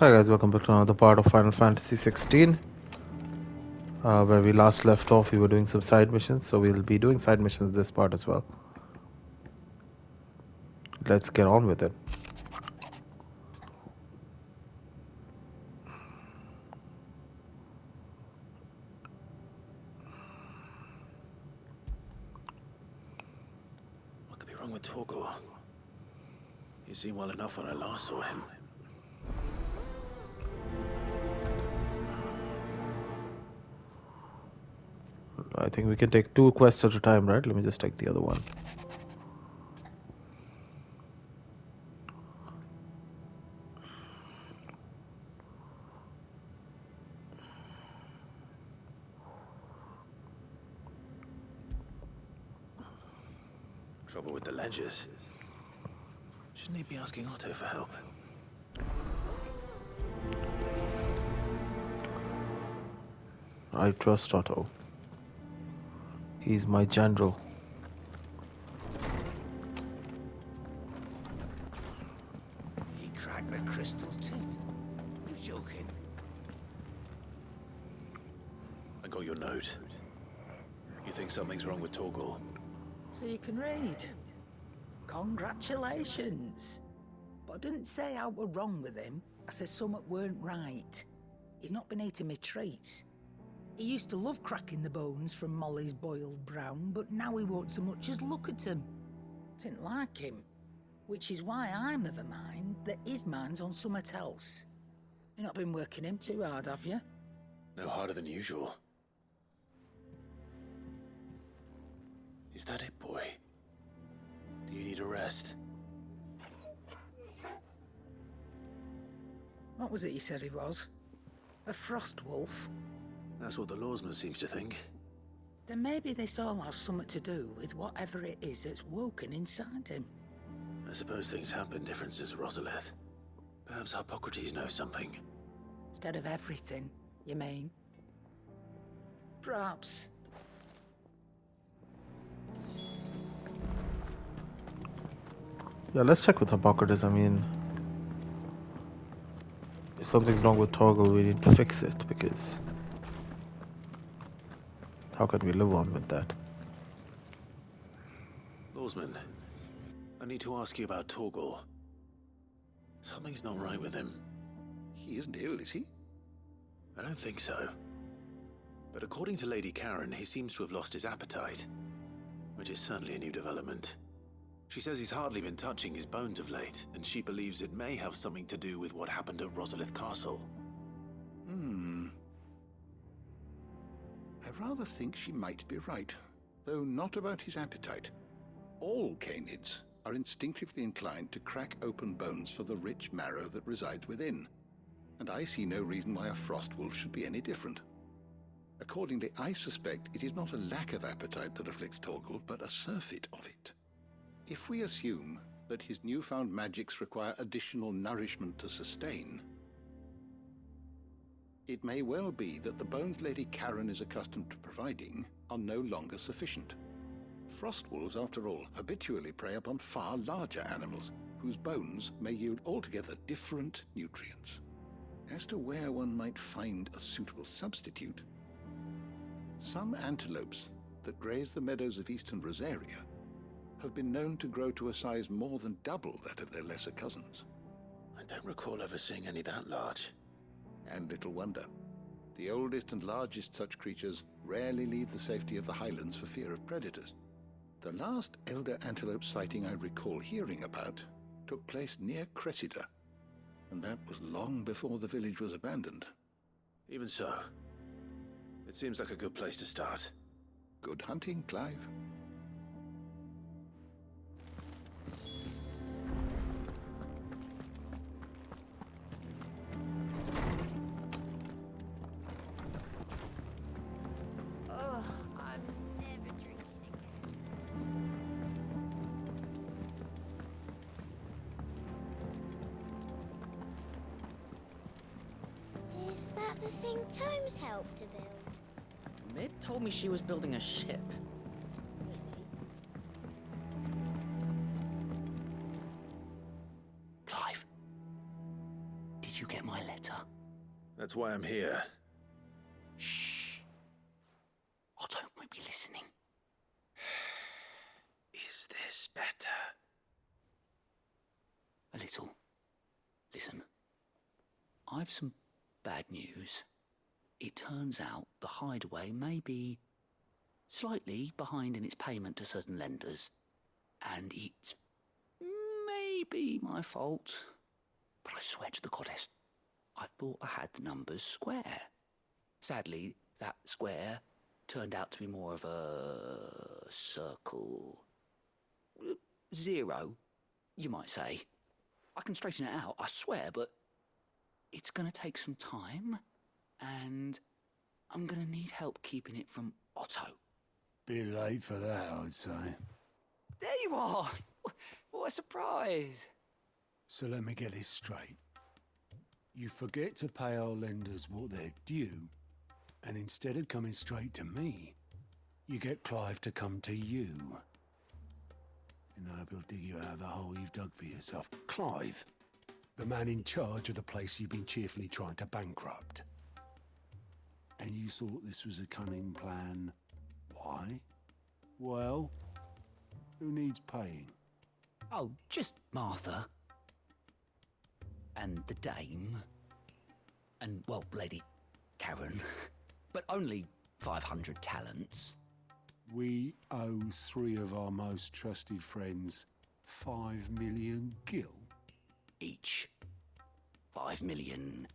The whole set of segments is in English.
Hi guys, welcome back to another part of Final Fantasy 16. Where we last left off, we were doing some side missions, so we'll be doing side missions this part as well. Let's get on with it. What could be wrong with Torgor? He seemed well enough when I last saw him. I think we can take 2 quests at a time, right? Let me just take the other one. Trouble with the ledgers. Shouldn't he be asking Otto for help? I trust Otto. He's my general. He cracked the crystal too. You're joking. I got your note. You think something's wrong with Torgor? So you can read. Congratulations. But I didn't say I were wrong with him. I said something weren't right. He's not been eating me treats. He used to love cracking the bones from Molly's boiled brown, but now he won't so much as look at him. Didn't like him. Which is why I'm of a mind that his mind's on something else. You've not been working him too hard, have you? No harder than usual. Is that it, boy? Do you need a rest? What was it you said he was? A frost wolf? That's what the lawsman seems to think. Then maybe this all has something to do with whatever it is that's woken inside him. I suppose things have been different since Rosalith. Perhaps Hippocrates knows something. Instead of everything, you mean? Perhaps. Yeah, let's check with Hippocrates. I mean, if something's wrong with Torgor, we need to fix it, because how can we live on with that? Lawsman, I need to ask you about Torgor. Something's not right with him. He isn't ill, is he? I don't think so. But according to Lady Karen, he seems to have lost his appetite, which is certainly a new development. She says he's hardly been touching his bones of late, and she believes it may have something to do with what happened at Rosalith Castle. I rather think she might be right, though not about his appetite. All canids are instinctively inclined to crack open bones for the rich marrow that resides within, and I see no reason why a frost wolf should be any different. Accordingly, I suspect it is not a lack of appetite that afflicts Torgor, but a surfeit of it. If we assume that his newfound magics require additional nourishment to sustain, it may well be that the bones Lady Karen is accustomed to providing are no longer sufficient. Frost wolves, after all, habitually prey upon far larger animals, whose bones may yield altogether different nutrients. As to where one might find a suitable substitute, some antelopes that graze the meadows of eastern Rosaria have been known to grow to a size more than double that of their lesser cousins. I don't recall ever seeing any that large. And little wonder. The oldest and largest such creatures rarely leave the safety of the highlands for fear of predators. The last elder antelope sighting I recall hearing about took place near Cressida, and that was long before the village was abandoned. Even so, it seems like a good place to start. Good hunting, Clive. Ugh, I'm never drinking again. Is that the thing Tomes helped to build? Mid told me she was building a ship. Clive, did you you get my letter? That's why I'm here. Shh. Otto might be listening. Is this better? A little. Listen. I've some bad news. It turns out the Hideaway may be slightly behind in its payment to certain lenders, and it's maybe my fault. But I swear to the goddess, I thought I had the numbers square. Sadly, that square turned out to be more of a circle. 0, you might say. I can straighten it out, I swear, but it's going to take some time, and I'm going to need help keeping it from Otto. Bit late for that, I'd say. There you are! What a surprise! So let me get this straight. You forget to pay our lenders what they're due, and instead of coming straight to me, you get Clive to come to you. And I hope he'll dig you out of the hole you've dug for yourself. Clive, the man in charge of the place you've been cheerfully trying to bankrupt. And you thought this was a cunning plan. Why? Well, who needs paying? Oh, just Martha. And the dame. And, well, Lady Karen. But only 500 talents. We owe 3 of our most trusted friends 5 million gil. Each. 5 million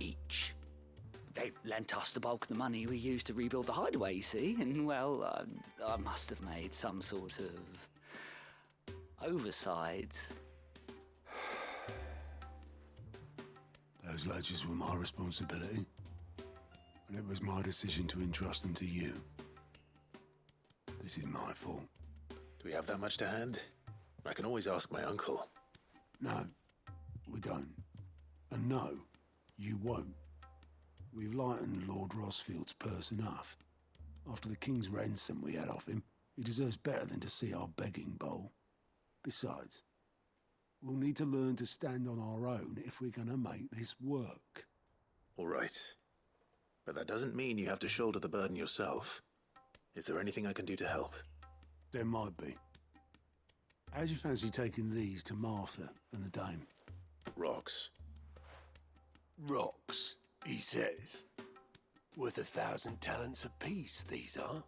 each. They lent us the bulk of the money we used to rebuild the Hideaway, you see, and, well, I must have made some sort of oversight. Those ledgers were my responsibility, and it was my decision to entrust them to you. This is my fault. Do we have that much to hand? I can always ask my uncle. No, we don't. And no, you won't. We've lightened Lord Rosfield's purse enough. After the king's ransom we had off him, he deserves better than to see our begging bowl. Besides, we'll need to learn to stand on our own if we're gonna make this work. All right. But that doesn't mean you have to shoulder the burden yourself. Is there anything I can do to help? There might be. How'd you fancy taking these to Martha and the dame? Rocks. Rocks, he says. Worth 1,000 talents apiece, these are.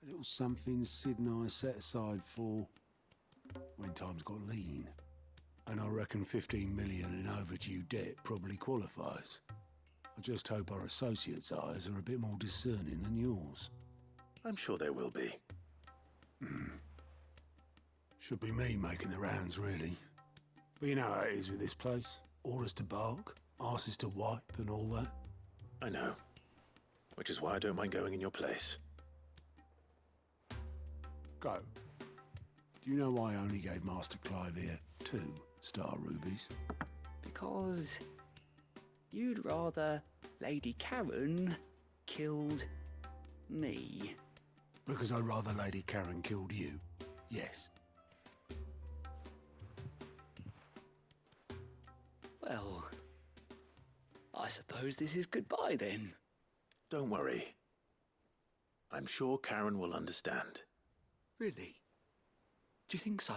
A little something Sid and I set aside for when times got lean. And I reckon 15 million in overdue debt probably qualifies. I just hope our associates' eyes are a bit more discerning than yours. I'm sure there will be. Should be me making the rounds, really. But you know how it is with this place. Orders to bark, arses to wipe and all that. I know. Which is why I don't mind going in your place. Go. Do you know why I only gave Master Clive here 2 star rubies? Because you'd rather Lady Karen killed me. Because I'd rather Lady Karen killed you. Yes. Well, I suppose this is goodbye then. Don't worry. I'm sure Karen will understand. Really? Do you think so?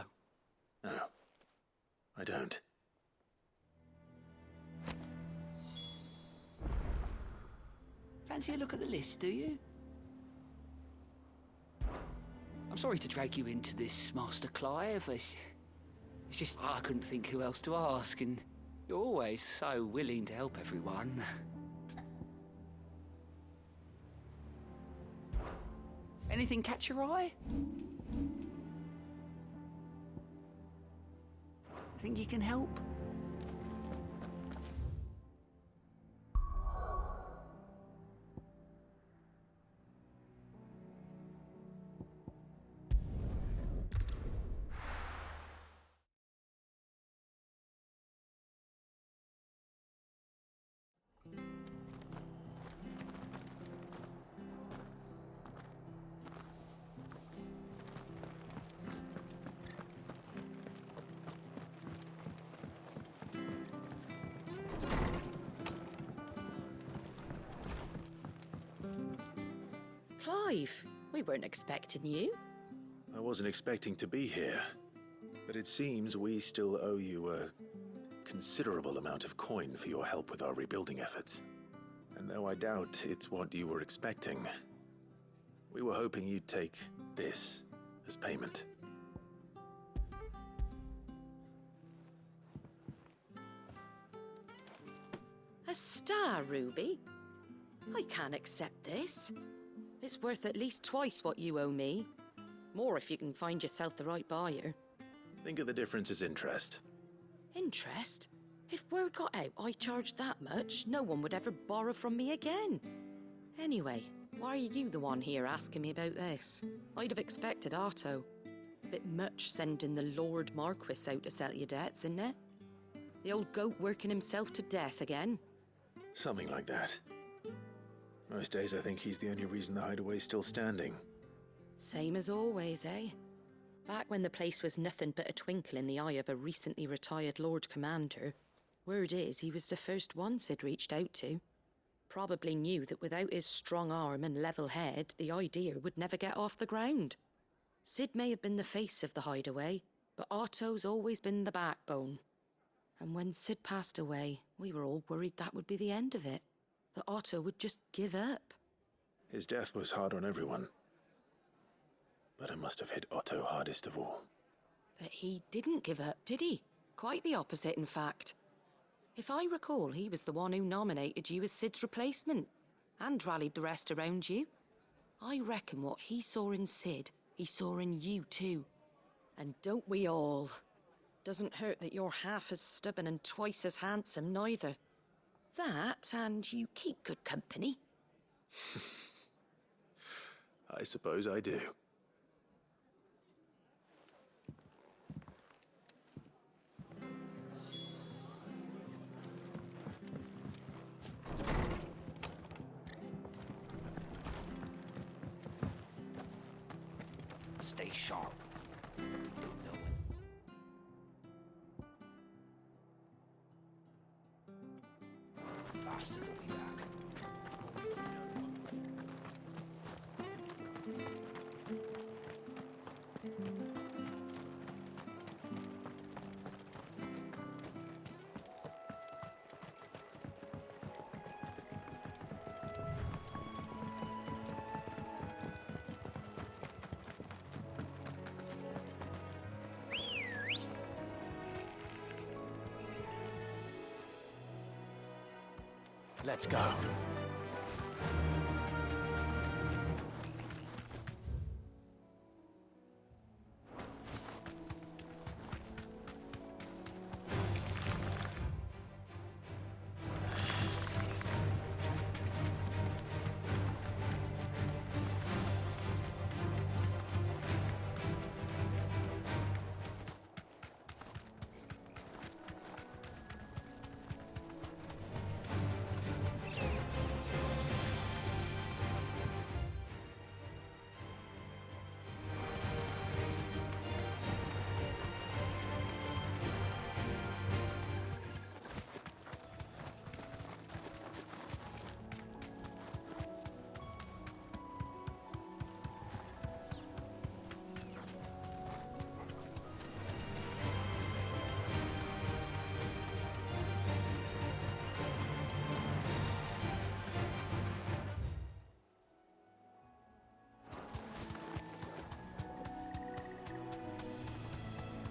No, I don't. Fancy a look at the list, do you? I'm sorry to drag you into this, Master Clive. It's just I couldn't think who else to ask, and you're always so willing to help everyone. Anything catch your eye? Think you can help? Clive, we weren't expecting you. I wasn't expecting to be here, but it seems we still owe you a considerable amount of coin for your help with our rebuilding efforts. And though I doubt it's what you were expecting, we were hoping you'd take this as payment. A star ruby? I can't accept this. It's worth at least twice what you owe me. More if you can find yourself the right buyer. Think of the difference as interest. Interest? If word got out I charged that much, no one would ever borrow from me again. Anyway, why are you the one here asking me about this? I'd have expected Otto. Bit much sending the Lord Marquis out to settle your debts, isn't it? The old goat working himself to death again. Something like that. Most days I think he's the only reason the hideaway's still standing. Same as always, eh? Back when the place was nothing but a twinkle in the eye of a recently retired Lord Commander, word is he was the first one Sid reached out to. Probably knew that without his strong arm and level head, the idea would never get off the ground. Sid may have been the face of the hideaway, but Otto's always been the backbone. And when Sid passed away, we were all worried that would be the end of it. That Otto would just give up. His death was hard on everyone. But it must have hit Otto hardest of all. But he didn't give up, did he? Quite the opposite, in fact. If I recall, he was the one who nominated you as Sid's replacement, and rallied the rest around you. I reckon what he saw in Sid, he saw in you too. And don't we all? Doesn't hurt that you're half as stubborn and twice as handsome, neither. That, and you keep good company. I suppose I do. Stay sharp. Don't know. Bastards will be back. Let's go.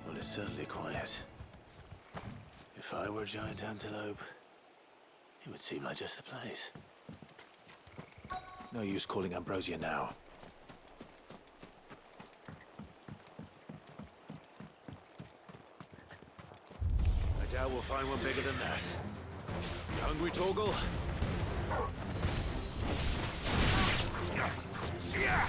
Well, it's certainly quiet. If I were a giant antelope, it would seem like just the place. No use calling Ambrosia now. I doubt we'll find one bigger than that. You hungry, Torgal? Yeah!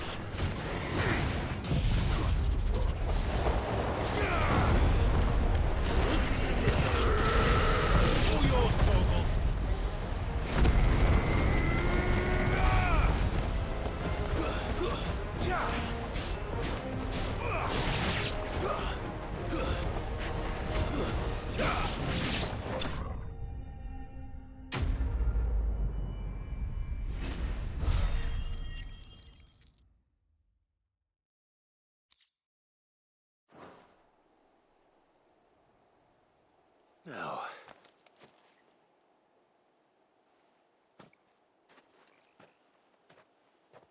Now,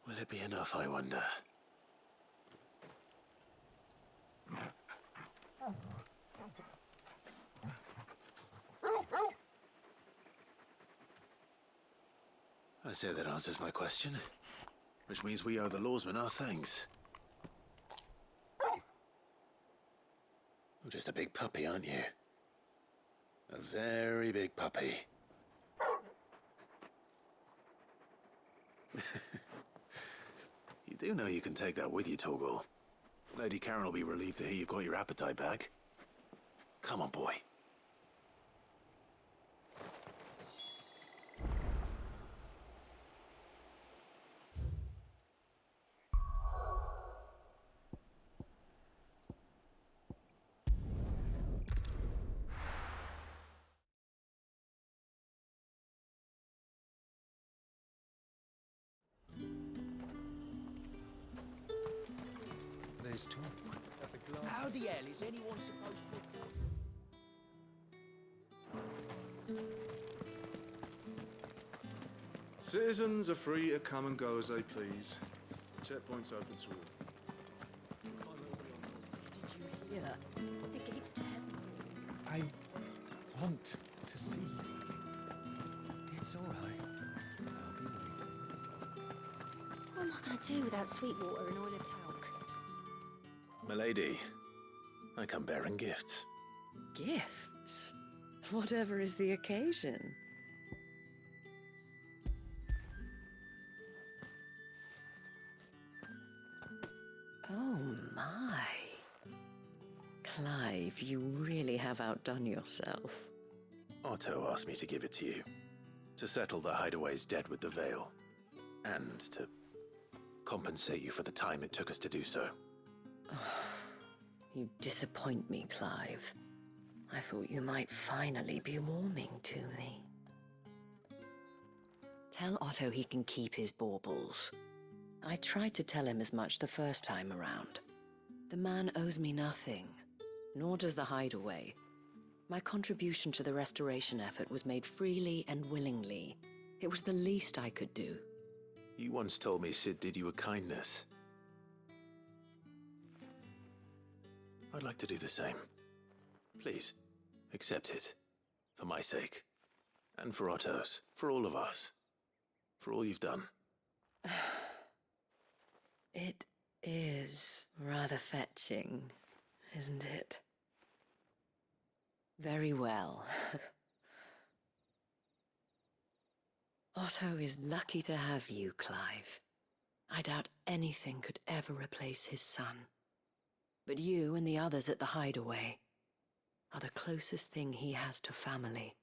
will it be enough, I wonder? I say that answers my question, which means we owe the lawsman our thanks. You're just a big puppy, aren't you? A very big puppy. You do know you can take that with you, Torgal. Lady Karen will be relieved to hear you've got your appetite back. Come on, boy. There's talk. How the hell is anyone supposed to have... Citizens are free to come and go as they please. Checkpoint's open to all. Did you hear? The gates to heaven. I want to see. It's all right. I'll be waiting. What am I going to do without sweet water and oil of talc? Milady, I come bearing gifts. Gifts? Whatever is the occasion. Oh my. Clive, you really have outdone yourself. Otto asked me to give it to you. To settle the Hideaway's debt with the Veil. And to compensate you for the time it took us to do so. You disappoint me, Clive. I thought you might finally be warming to me. Tell Otto he can keep his baubles. I tried to tell him as much the first time around. The man owes me nothing, nor does the Hideaway. My contribution to the restoration effort was made freely and willingly. It was the least I could do. You once told me Sid did you a kindness. I'd like to do the same. Please, accept it. For my sake. And for Otto's. For all of us. For all you've done. It is rather fetching, isn't it? Very well. Otto is lucky to have you, Clive. I doubt anything could ever replace his son. But you and the others at the Hideaway are the closest thing he has to family.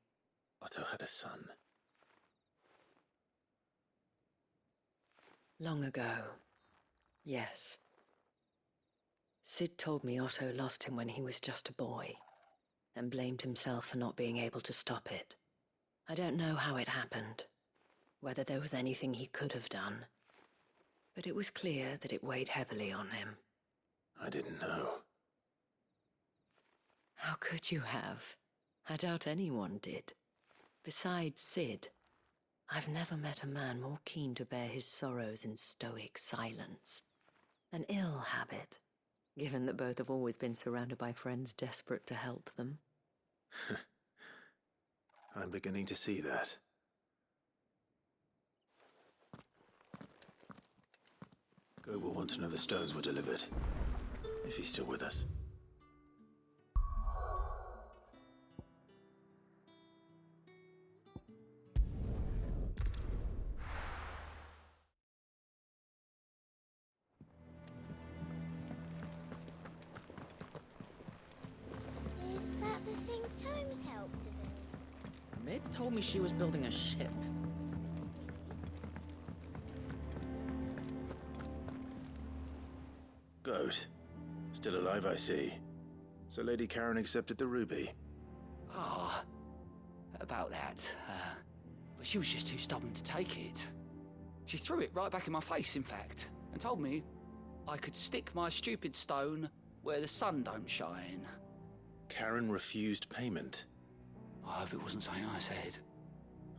Otto had a son. Long ago, yes. Sid told me Otto lost him when he was just a boy, and blamed himself for not being able to stop it. I don't know how it happened, whether there was anything he could have done, but it was clear that it weighed heavily on him. I didn't know. How could you have? I doubt anyone did. Besides Sid, I've never met a man more keen to bear his sorrows in stoic silence. An ill habit, given that both have always been surrounded by friends desperate to help them. I'm beginning to see that. Go will want to know the stones were delivered. If he's still with us. Is that the thing Tomes helped to build? Mid told me she was building a ship. Goat. Still alive, I see. So Lady Karen accepted the ruby. Ah, about that. But she was just too stubborn to take it. She threw it right back in my face, in fact, and told me I could stick my stupid stone where the sun don't shine. Karen refused payment. I hope it wasn't something I said.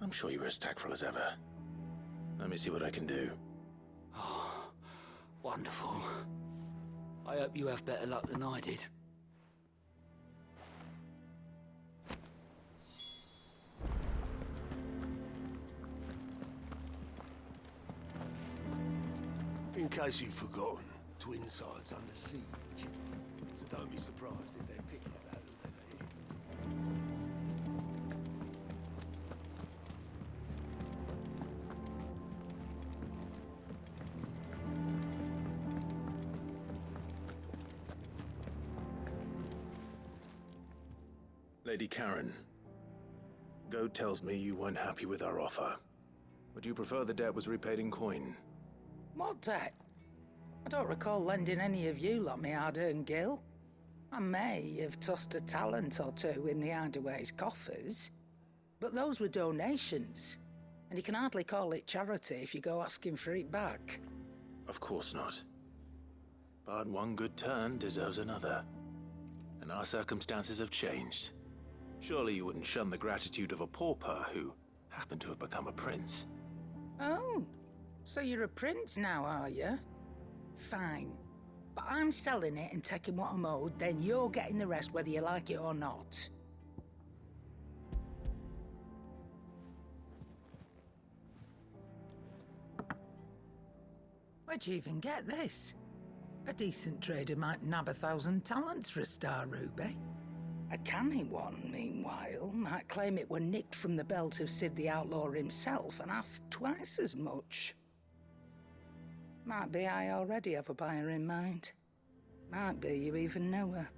I'm sure you were as tactful as ever. Let me see what I can do. Oh, wonderful. I hope you have better luck than I did. In case you've forgotten, Twinside's under siege. So don't be surprised if they're picking about who they let in. Lady Karen, Goad tells me you weren't happy with our offer. Would you prefer the debt was repaid in coin? What debt? I don't recall lending any of you lot me hard-earned gil. I may have tossed a talent or two in the Hideaway's coffers, but those were donations, and you can hardly call it charity if you go asking for it back. Of course not. But one good turn deserves another. And our circumstances have changed. Surely you wouldn't shun the gratitude of a pauper who happened to have become a prince. Oh, so you're a prince now, are you? Fine. But I'm selling it and taking what I'm owed, then you're getting the rest whether you like it or not. Where'd you even get this? A decent trader might nab 1,000 talents for a star ruby. A canny one, meanwhile, might claim it were nicked from the belt of Sid the Outlaw himself and ask twice as much. Might be I already have a buyer in mind. Might be you even know her.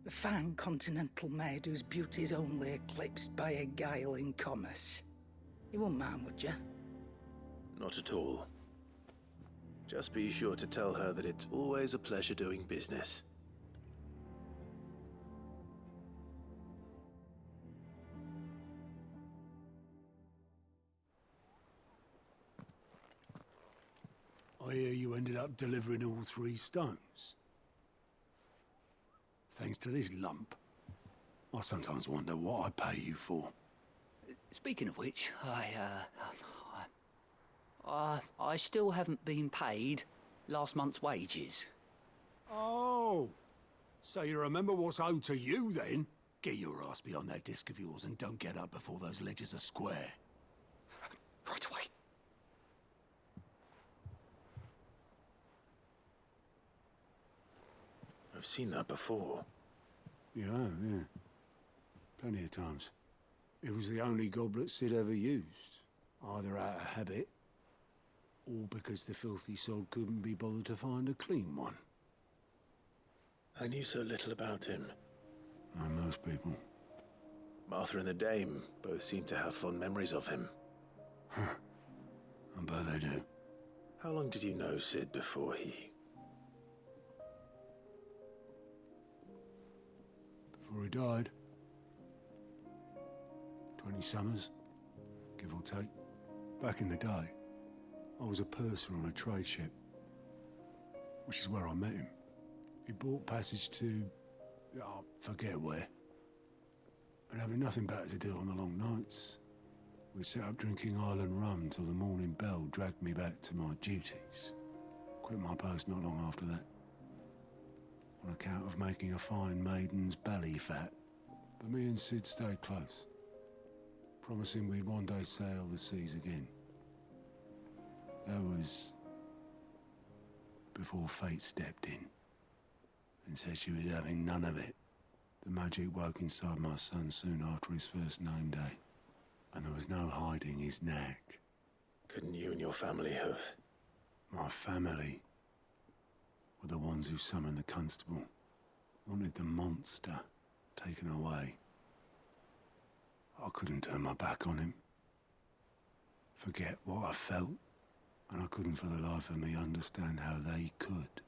A fine continental maid whose beauty's only eclipsed by a guile in commerce. You wouldn't mind, would you? Not at all. Just be sure to tell her that it's always a pleasure doing business. I hear you ended up delivering all 3 stones. Thanks to this lump. I sometimes wonder what I pay you for. Speaking of which, I still haven't been paid last month's wages. Oh, so you remember what's owed to you then? Get your ass behind that disc of yours and don't get up before those ledgers are square. Right away. I've seen that before. You have, yeah. Plenty of times. It was the only goblet Sid ever used. Either out of habit, or because the filthy soul couldn't be bothered to find a clean one. I knew so little about him. Like most people. Martha and the Dame both seem to have fond memories of him. I bet they do. How long did you know Sid before he... Before he died. 20 summers, give or take. Back in the day, I was a purser on a trade ship, which is where I met him. He bought passage to... I forget where. But having nothing better to do on the long nights, we set up drinking island rum till the morning bell dragged me back to my duties. Quit my post not long after that. On account of making a fine maiden's belly fat. But me and Sid stayed close, promising we'd one day sail the seas again. That was before fate stepped in and said she was having none of it. The magic woke inside my son soon after his first name day, and there was no hiding his knack. Couldn't you and your family have... My family were the ones who summoned the constable, wanted the monster taken away. I couldn't turn my back on him, forget what I felt, and I couldn't for the life of me understand how they could.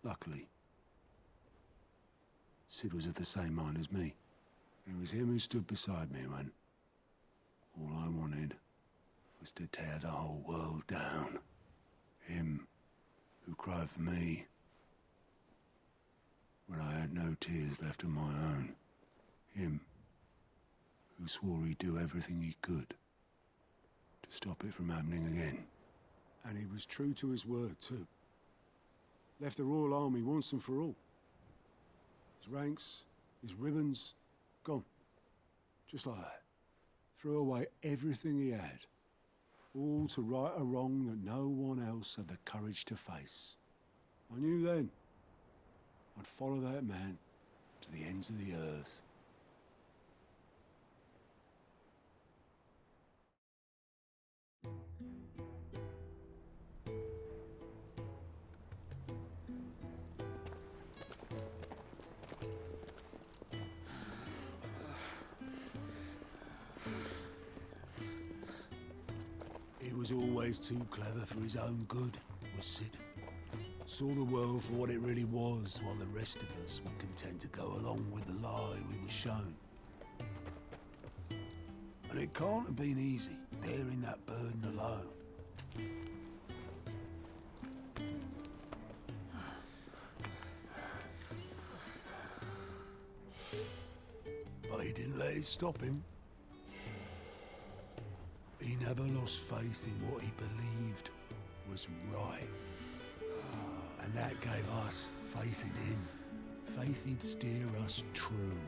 Luckily, Sid was of the same mind as me. It was him who stood beside me when all I wanted was to tear the whole world down. Him who cried for me when I had no tears left of my own. Him swore he'd do everything he could to stop it from happening again. And he was true to his word, too. Left the Royal Army once and for all. His ranks, his ribbons, gone. Just like that. Threw away everything he had. All to right a wrong that no one else had the courage to face. I knew then I'd follow that man to the ends of the earth. He was always too clever for his own good, was Sid. Saw the world for what it really was, while the rest of us were content to go along with the lie we were shown. And it can't have been easy, bearing that burden alone. But he didn't let it stop him. He never lost faith in what he believed was right. And that gave us faith in him. Faith he'd steer us true.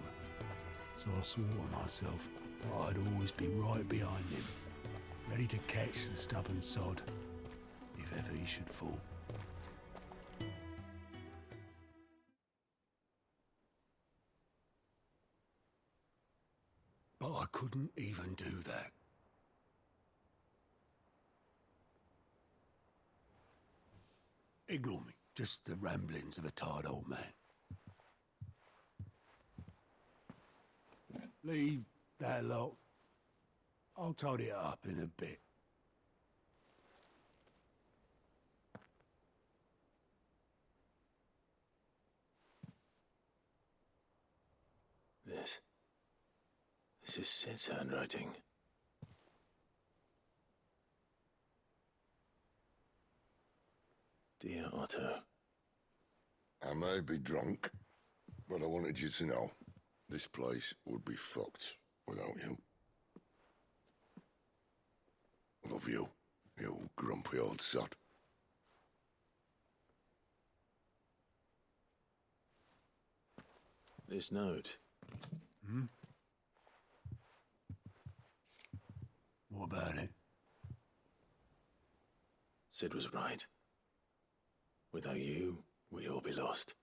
So I swore to myself that I'd always be right behind him, ready to catch the stubborn sod, if ever he should fall. But I couldn't even do that. Ignore me. Just the ramblings of a tired old man. Leave that lot. I'll tidy it up in a bit. This is Sid's handwriting. Dear Otto. I may be drunk, but I wanted you to know this place would be fucked without you. Love you, you grumpy old sod. This note. Hmm? What about it? Sid was right. Without you, we'd all be lost.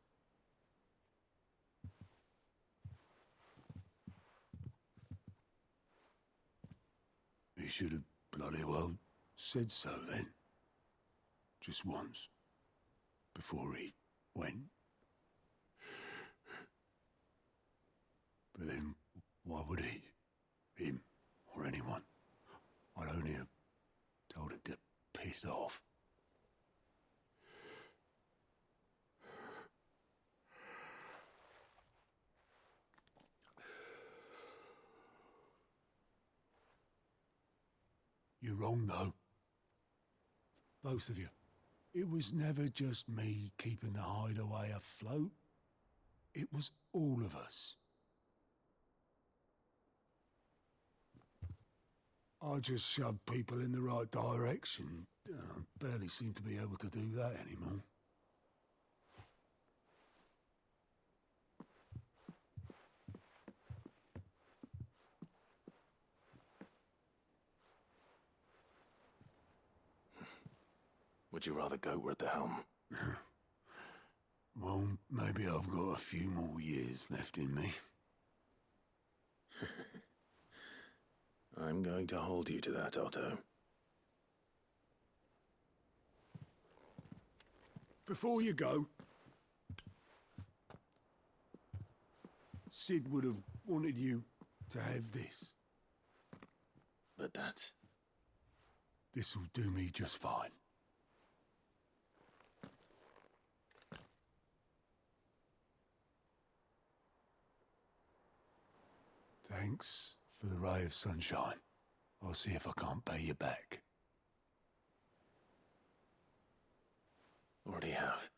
He should have bloody well said so then. Just once. Before he went. But then, why would he? Him, or anyone. I'd only have told him to piss off. You're wrong, though. Both of you. It was never just me keeping the hideaway afloat. It was all of us. I just shoved people in the right direction. I barely seem to be able to do that anymore. Would you rather go at the helm? Well, maybe I've got a few more years left in me. I'm going to hold you to that, Otto. Before you go, Sid would have wanted you to have this. But that's... This'll do me just fine. Thanks for the ray of sunshine. I'll see if I can't pay you back. Already have.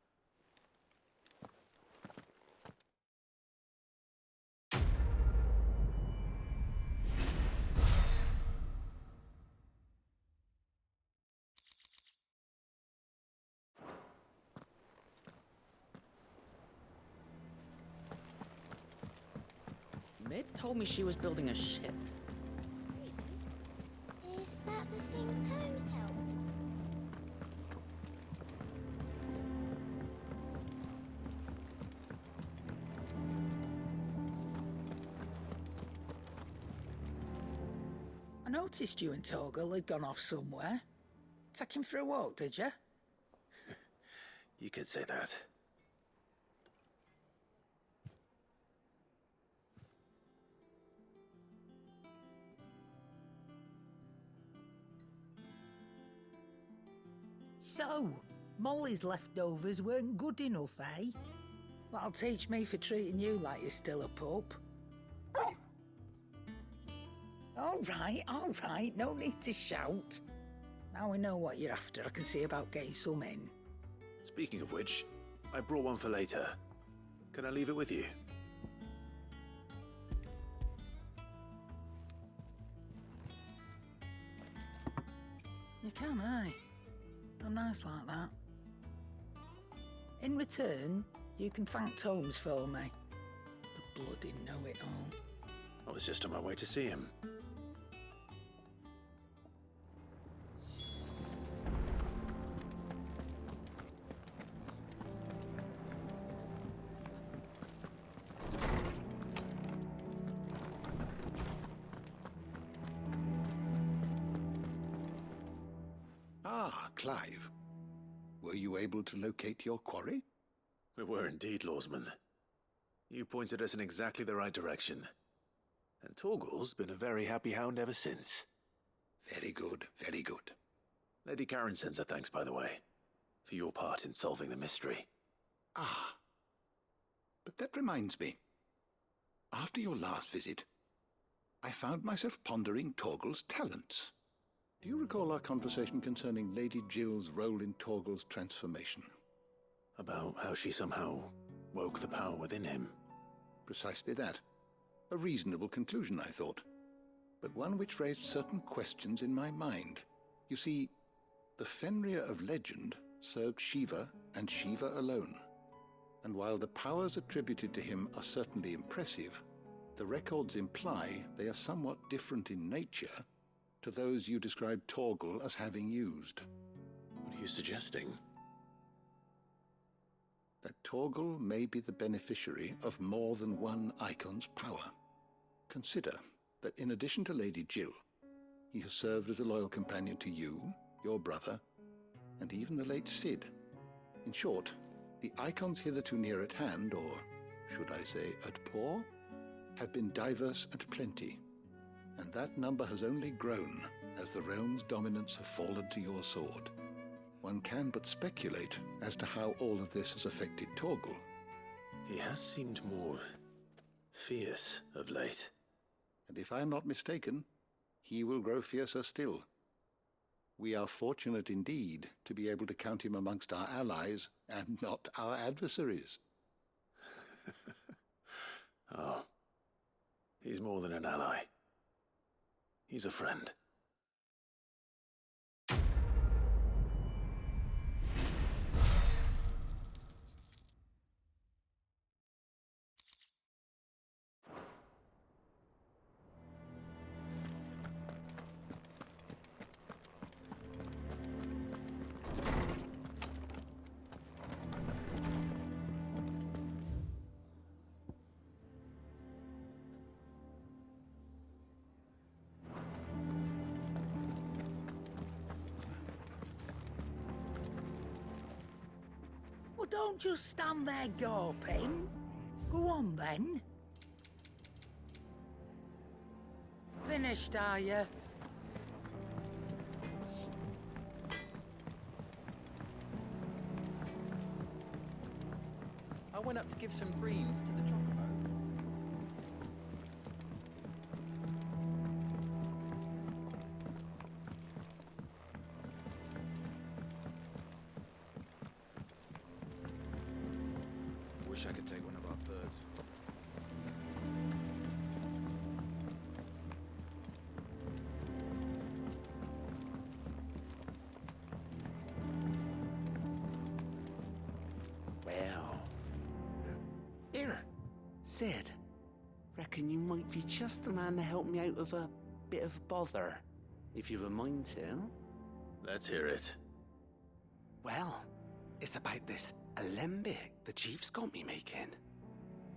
Told me she was building a ship. Really? Is that the thing Tomes held? I noticed you and Torgal had gone off somewhere. Take him for a walk, did you? You could say that. So, Molly's leftovers weren't good enough, eh? That'll teach me for treating you like you're still a pup. All right, no need to shout. Now we know what you're after, I can see about getting some in. Speaking of which, I brought one for later. Can I leave it with you? You can, aye. I'm nice like that. In return, you can thank Tomes for me. The bloody know-it-all. I was just on my way to see him. Ah, Clive. Were you able to locate your quarry? We were indeed, Lawsman. You pointed us in exactly the right direction. And Torgal's been a very happy hound ever since. Very good, very good. Lady Karen sends her thanks, by the way, for your part in solving the mystery. Ah. But that reminds me. After your last visit, I found myself pondering Torgal's talents. Do you recall our conversation concerning Lady Jill's role in Torgal's transformation? About how she somehow woke the power within him. Precisely that. A reasonable conclusion, I thought. But one which raised certain questions in my mind. You see, the Fenrir of legend served Shiva and Shiva alone. And while the powers attributed to him are certainly impressive, the records imply they are somewhat different in nature to those you described Torgal as having used. What are you suggesting? That Torgal may be the beneficiary of more than one icon's power. Consider that in addition to Lady Jill, he has served as a loyal companion to you, your brother, and even the late Cid. In short, the icons hitherto near at hand, or should I say at paw, have been diverse and plenty, and that number has only grown as the realm's dominance have fallen to your sword. One can but speculate as to how all of this has affected Torgal. He has seemed more fierce of late. And if I am not mistaken, he will grow fiercer still. We are fortunate indeed to be able to count him amongst our allies and not our adversaries. Oh, he's more than an ally. He's a friend. Well, don't just stand there gawping. Go on, then. Finished, are you? I went up to give some greens to the chocobo. Wish I could take one of our birds. Well. Here, Cid. reckon you might be just the man to help me out of a bit of bother, if you've a mind to. Let's hear it. Well, it's about this alembic the chief's got me making.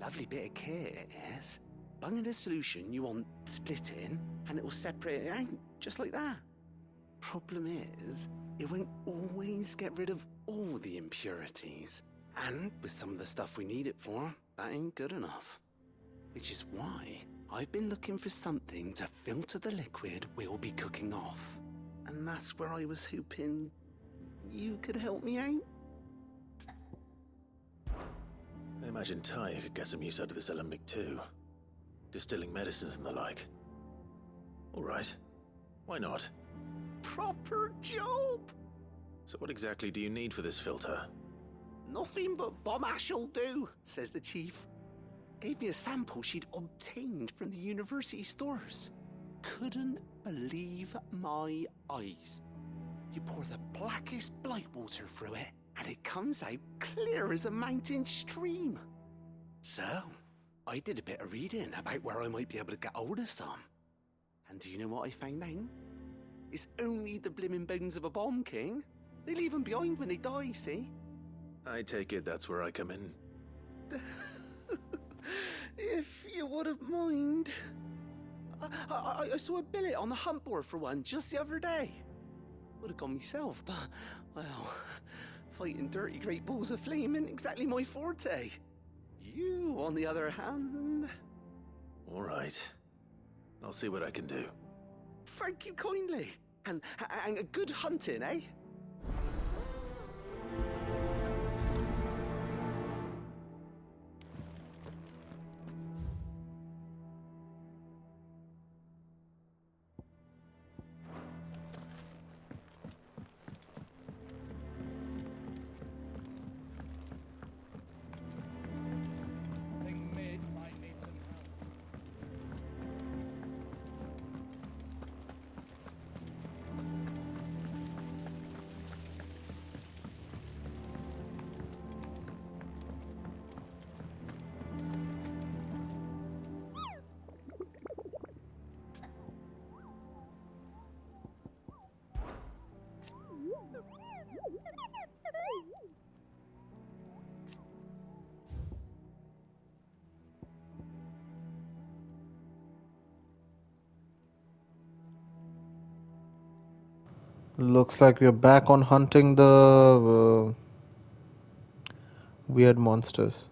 Lovely bit of kit it is. Bung in a solution you want splitting, and it will separate it out, just like that. Problem is, it won't always get rid of all the impurities. And with some of the stuff we need it for, that ain't good enough. Which is why I've been looking for something to filter the liquid we'll be cooking off. And that's where I was hoping you could help me out. I imagine Ty could get some use out of this alembic too. Distilling medicines and the like. Alright. Why not? Proper job! So what exactly do you need for this filter? Nothing but bomb ash'll do, says the chief. Gave me a sample she'd obtained from the university stores. Couldn't believe my eyes. You pour the blackest blight water through it, and it comes out clear as a mountain stream. So, I did a bit of reading about where I might be able to get hold of some. And do you know what I found out? It's only the blimmin' bones of a bomb king. They leave them behind when they die, see? I take it that's where I come in. If you wouldn't mind. I saw a billet on the hunt board for one just the other day. Would have gone myself, but, well, fighting dirty great balls of flame ain't exactly my forte. You, on the other hand... Alright. I'll see what I can do. Thank you kindly. And good hunting, eh? Looks like we're back on hunting the weird monsters.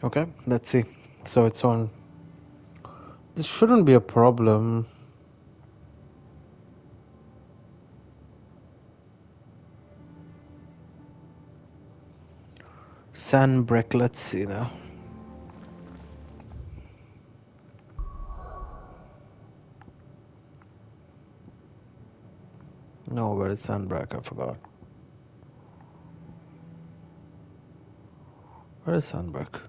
Okay, let's see. So it's on. This shouldn't be a problem. Sandbreak, let's see now. No, where is Sandbreak? I forgot. Where is Sandbreak?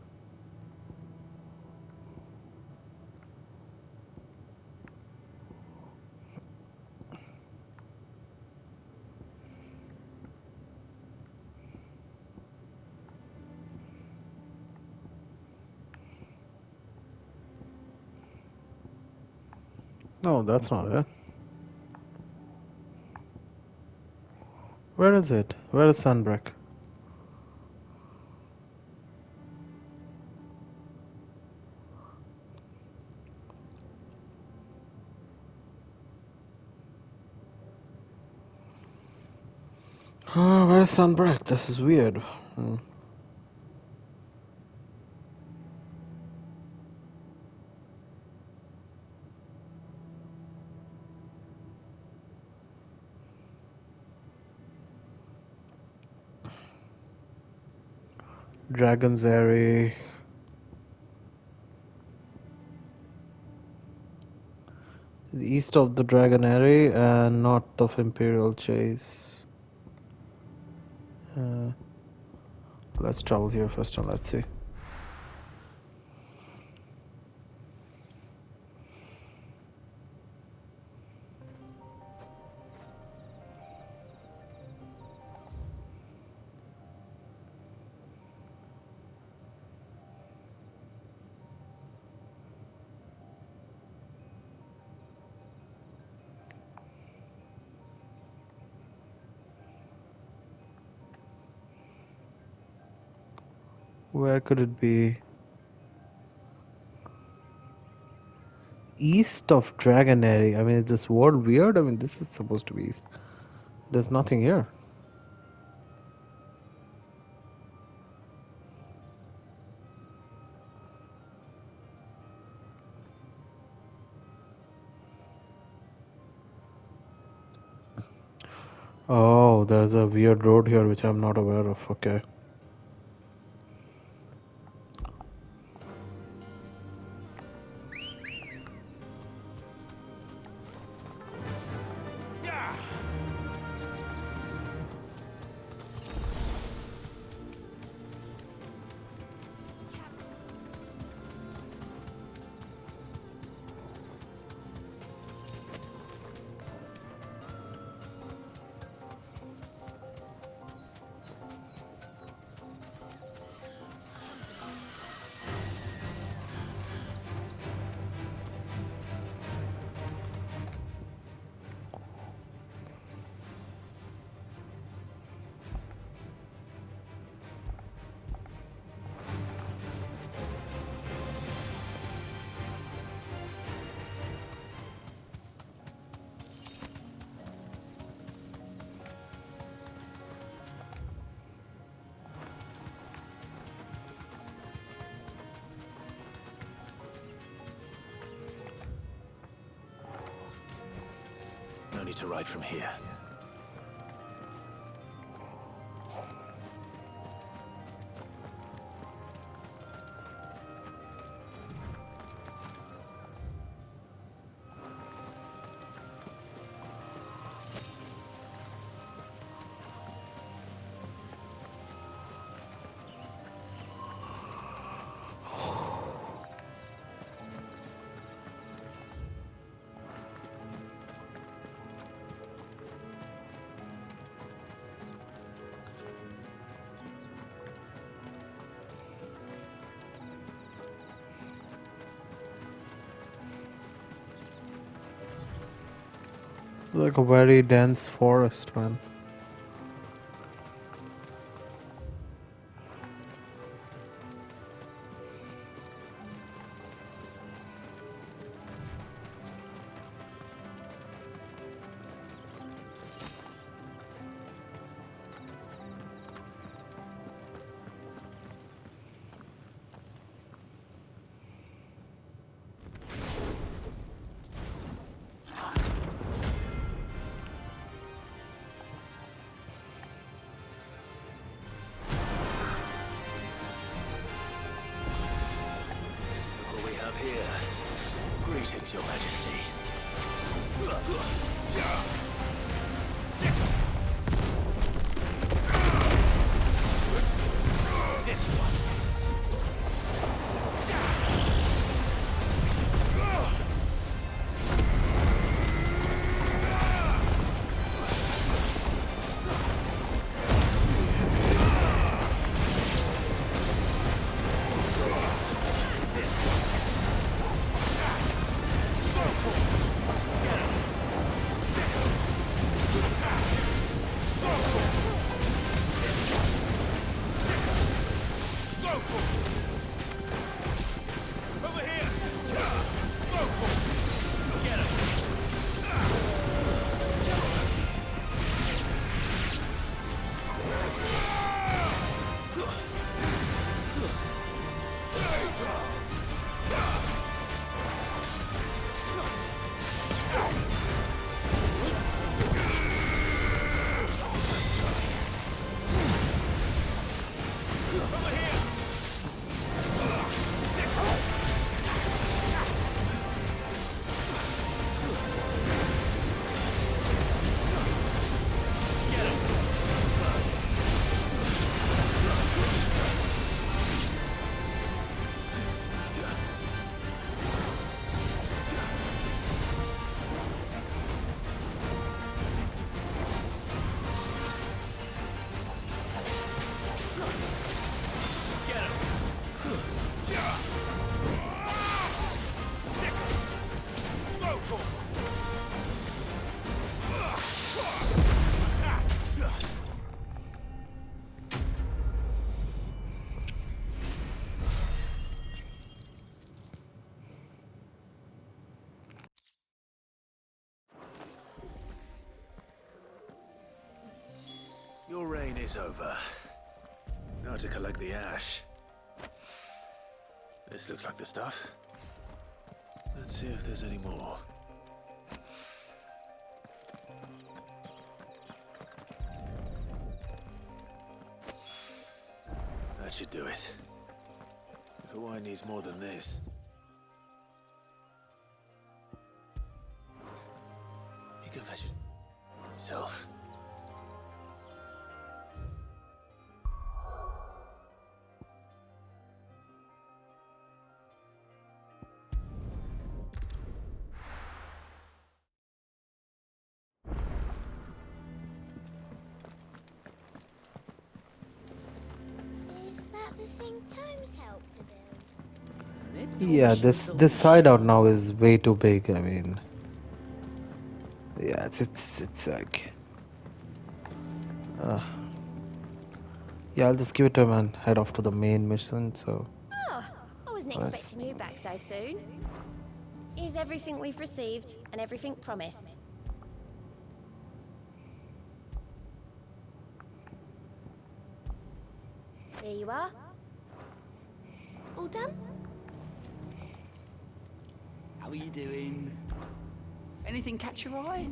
No, that's not it. Where is it? Where is Sandbreak? Where's Sunbreak? This is weird. Dragon's Airy. East of the Dragon Airy and north of Imperial Chase. Let's travel here first and let's see. Where could it be? East of Dragon Airy. I mean, is this world weird? I mean, this is supposed to be east. There's nothing here. Oh, there's a weird road here which I'm not aware of. Okay. No need to ride from here. It's like a very dense forest, man. Greetings, Your Majesty. This one. day's over. Now to collect the ash. This looks like the stuff. Let's see if there's any more. That should do it. If the wine needs more than this. You can fetch it yourself. Is that the thing Tomes helped to build? Mid told Yeah, me she was this building a side out ship. now is way too big. I mean, yeah, it's like, uh, yeah, I'll just give it to him and head off to the main mission. So Oh, I wasn't let's. expecting you back so soon. Here's everything we've received and everything promised. Here you are. All done? How are you doing? Anything catch your eye?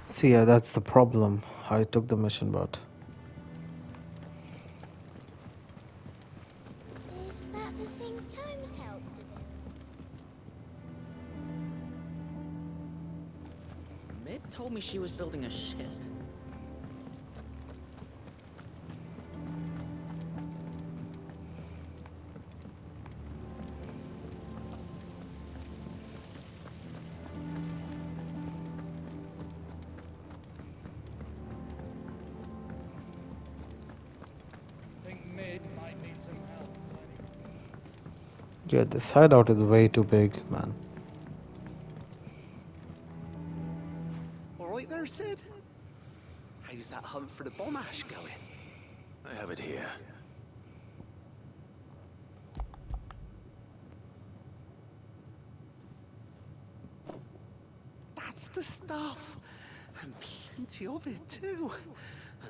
See, yeah, that's the problem. I took the mission, but Is that the thing Tomes helped to build? Mid told me she was building a ship. Think Mid might need some help, Tiny. yeah, the side out is way too big, man. All right there, Sid? How's that hunt for the bomb ash going? I have it here. That's the stuff. And plenty of it, too.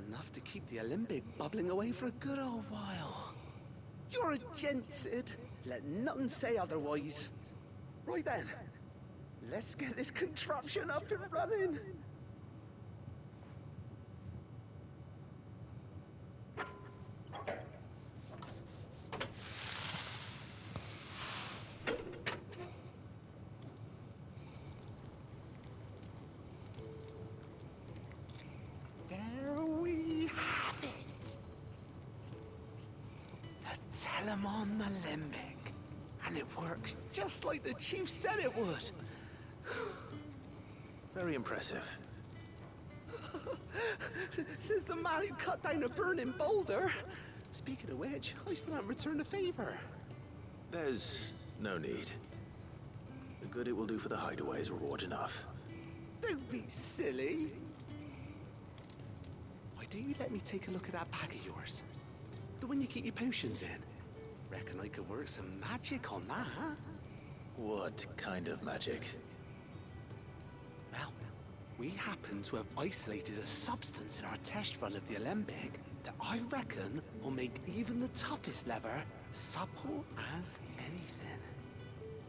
Enough to keep the Olympic bubbling away for a good old while. You're a gent, Sid. Let nothing say otherwise. Right then, let's get this contraption up and running. There we have it. The Telemon Alembic. And it works just like the chief said it would. Very impressive. Says the man who cut down a burning boulder. Speaking of which, I still haven't returned the favor. There's no need. The good it will do for the hideaway is reward enough. Don't be silly. Why don't you let me take a look at that bag of yours? The one you keep your potions in. Reckon I could work some magic on that, huh? What kind of magic? Well, we happen to have isolated a substance in our test run of the Alembic that I reckon will make even the toughest lever supple as anything.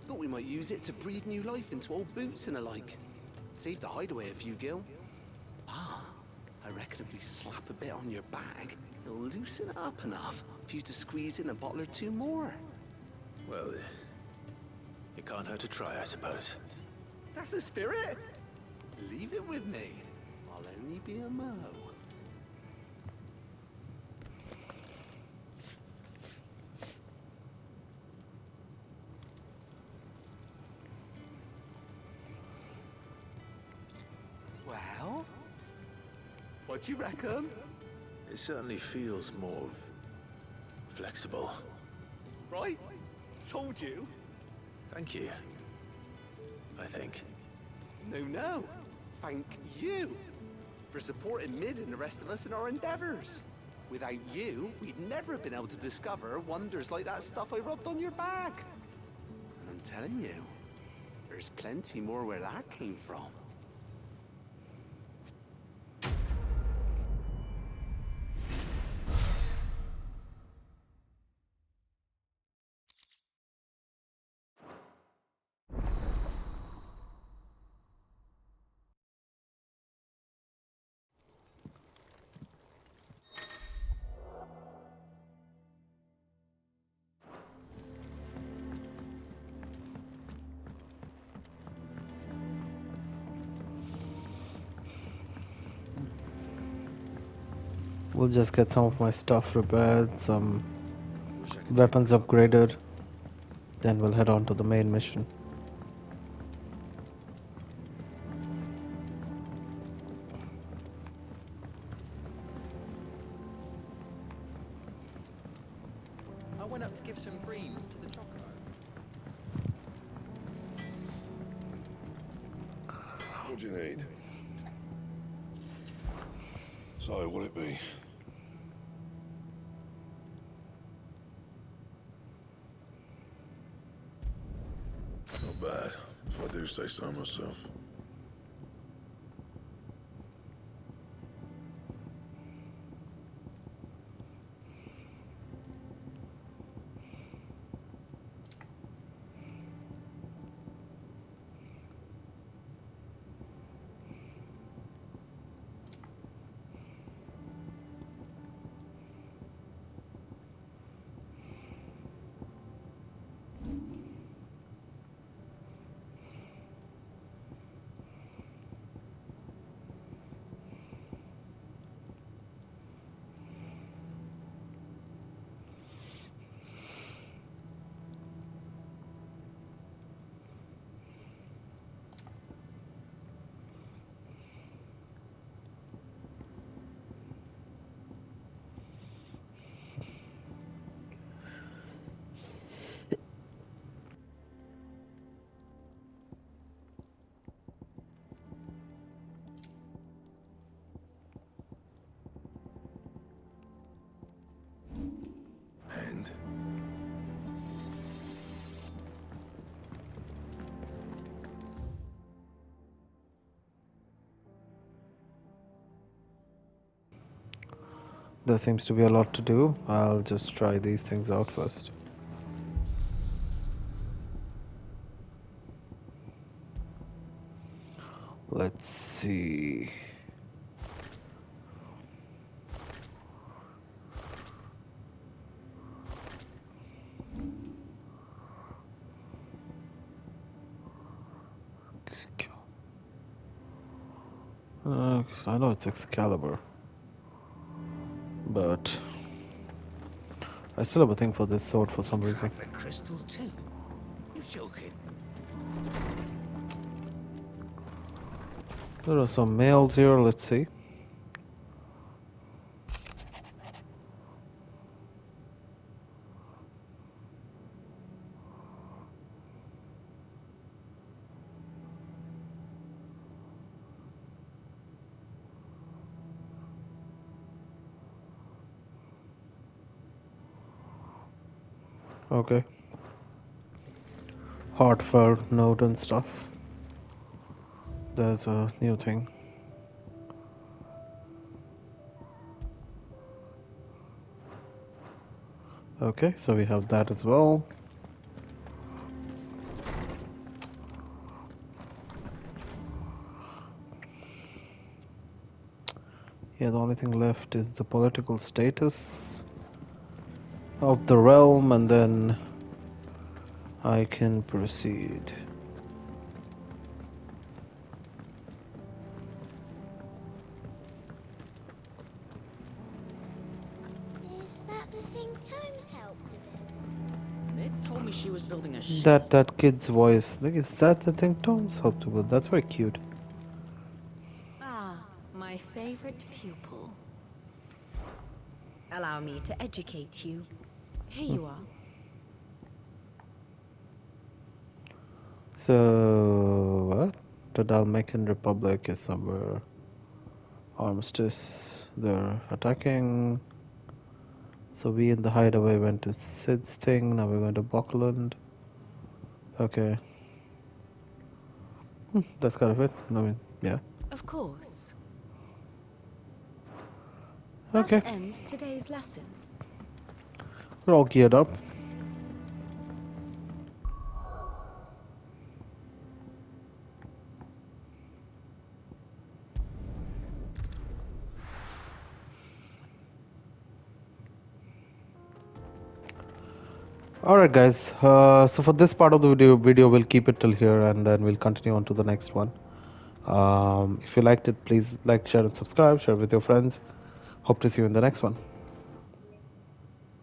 Thought we might use it to breathe new life into old boots and the like. Save the hideaway a few gil. Ah, I reckon if we slap a bit on your bag, it'll loosen it up enough for you to squeeze in a bottle or two more. Well, it can't hurt to try, I suppose. That's the spirit. Leave it with me. I'll only be a mo. Well, what do you reckon? It certainly feels more flexible. Right? Told you. Thank you. I think. No, no. Thank you. for supporting Mid and the rest of us in our endeavours. Without you, we'd never have been able to discover wonders like that stuff I rubbed on your back. And I'm telling you, there's plenty more where that came from. We'll just get some of my stuff repaired, some weapons upgraded, then we'll head on to the main mission. I went up to give some greens to the chocobo. What do you need? So, what'll it be? Not bad, if I do say so myself. And? There seems to be a lot to do. I'll just try these things out first. Let's see. I know it's Excalibur, but I still have a thing for this sword for some reason. Crack the crystal too? You're joking. There are some mails here, let's see. Okay. Heartfelt note and stuff. There's a new thing. Okay, so we have that as well. Yeah, the only thing left is the political status of the realm, and then I can proceed. Is that the thing Tomes helped to build? Mid told me she was building a ship. That kid's voice. Like, is that the thing Tom's helped with? That's very cute. Ah, my favorite pupil. Allow me to educate you. Here you are. So what? The Dalmatian Republic is somewhere Armistice. They're attacking. So we in the hideaway went to Sid's thing. Now we're going to Buckland. Okay. That's kind of it. I mean, yeah. Of course. Okay. Thus ends today's lesson. We're all geared up. Alright guys, so for this part of the video we'll keep it till here and then we'll continue on to the next one. If you liked it, please like, share and subscribe, share with your friends. Hope to see you in the next one.